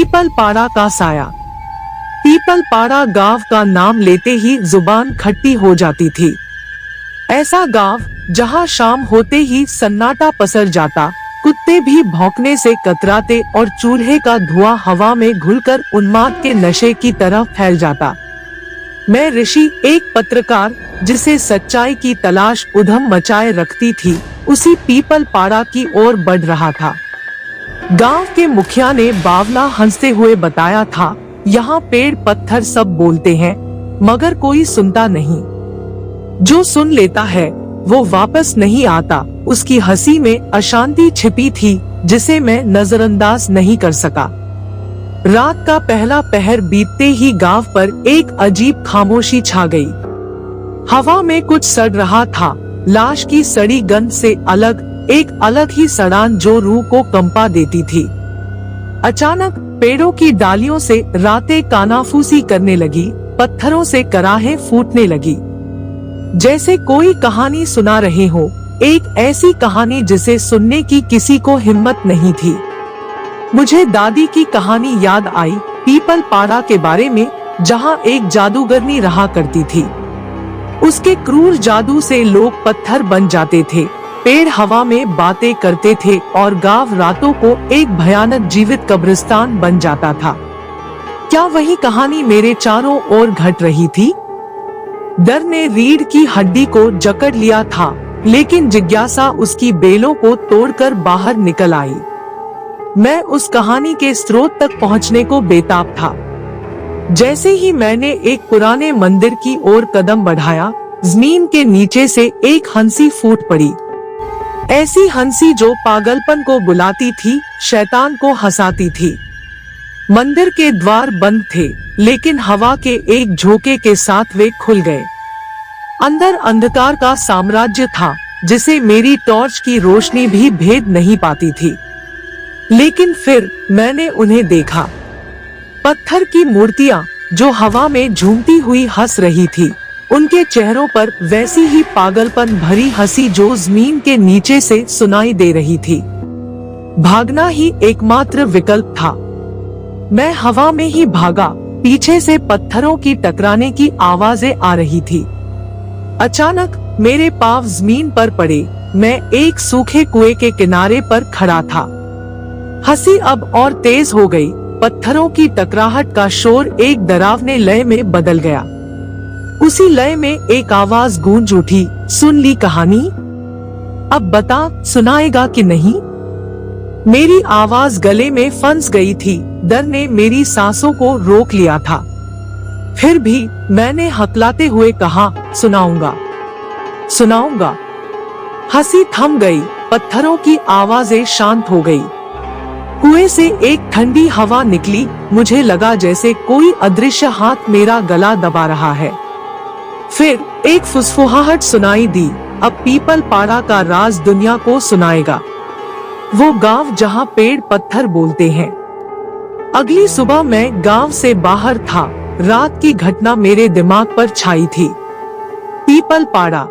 People पाड़ा का साया। पीपल पाड़ा गांव का नाम लेते ही जुबान खट्टी हो जाती थी। ऐसा गांव जहां शाम होते ही सन्नाटा पसर जाता, कुत्ते भी भौंकने से कतराते और चूल्हे का धुआं हवा में घुलकर उन्माद के नशे की तरह फैल जाता। मैं ऋषि, एक पत्रकार जिसे सच्चाई की तलाश उधम मचाए रखती थी, उसी पीपल पाड़ा की ओर बढ़ रहा था। गांव के मुखिया ने बावला हंसते हुए बताया था, यहाँ पेड़ पत्थर सब बोलते हैं मगर कोई सुनता नहीं। जो सुन लेता है वो वापस नहीं आता। उसकी हंसी में अशांति छिपी थी जिसे मैं नजरअंदाज नहीं कर सका। रात का पहला पहर बीतते ही गांव पर एक अजीब खामोशी छा गई। हवा में कुछ सड़ रहा था, लाश की सड़ी गंध से अलग एक अलग ही सड़ान जो रूह को कंपा देती थी। अचानक पेड़ों की डालियों से रातें कानाफूसी करने लगी, पत्थरों से कराहें फूटने लगी। जैसे कोई कहानी सुना रहे हो, एक ऐसी कहानी जिसे सुनने की किसी को हिम्मत नहीं थी। मुझे दादी की कहानी याद आई, पीपल पाड़ा के बारे में, जहां एक जादूगरनी रहा करती थी। उसके क्रूर जादू से लोग पत्थर बन जाते थे, पेड़ हवा में बातें करते थे और गांव रातों को एक भयानक जीवित कब्रिस्तान बन जाता था। क्या वही कहानी मेरे चारों ओर घट रही थी? डर ने रीढ़ की हड्डी को जकड़ लिया था, लेकिन जिज्ञासा उसकी बेलों को तोड़कर बाहर निकल आई। मैं उस कहानी के स्रोत तक पहुंचने को बेताब था। जैसे ही मैंने एक पुराने मंदिर की ओर कदम बढ़ाया, जमीन के नीचे से एक हंसी फूट पड़ी। ऐसी हंसी जो पागलपन को बुलाती थी, शैतान को हंसाती थी। मंदिर के द्वार बंद थे, लेकिन हवा के एक झोंके के साथ वे खुल गए। अंदर अंधकार का साम्राज्य था जिसे मेरी टॉर्च की रोशनी भी भेद नहीं पाती थी। लेकिन फिर मैंने उन्हें देखा। पत्थर की मूर्तियां जो हवा में झूमती हुई हंस रही थी, उनके चेहरों पर वैसी ही पागलपन भरी हंसी जो जमीन के नीचे से सुनाई दे रही थी। भागना ही एकमात्र विकल्प था। मैं हवा में ही भागा, पीछे से पत्थरों की टकराने की आवाजें आ रही थी। अचानक मेरे पांव जमीन पर पड़े। मैं एक सूखे कुएं के किनारे पर खड़ा था। हंसी अब और तेज हो गई। पत्थरों की टकराहट का शोर एक डरावने लय में बदल गया। उसी लय में एक आवाज गूंज उठी, सुन ली कहानी? अब बता, सुनाएगा कि नहीं? मेरी आवाज गले में फंस गई थी। डर ने मेरी सांसों को रोक लिया था। फिर भी मैंने हकलाते हुए कहा, सुनाऊंगा, सुनाऊंगा। हंसी थम गई, पत्थरों की आवाजें शांत हो गई। कुएं से एक ठंडी हवा निकली। मुझे लगा जैसे कोई अदृश्य हाथ मेरा गला दबा रहा है। फिर एक फुसफुसाहट सुनाई दी, अब पीपल पाड़ा का राज दुनिया को सुनाएगा। वो गांव जहां पेड़ पत्थर बोलते हैं। अगली सुबह मैं गांव से बाहर था। रात की घटना मेरे दिमाग पर छाई थी। पीपल पाड़ा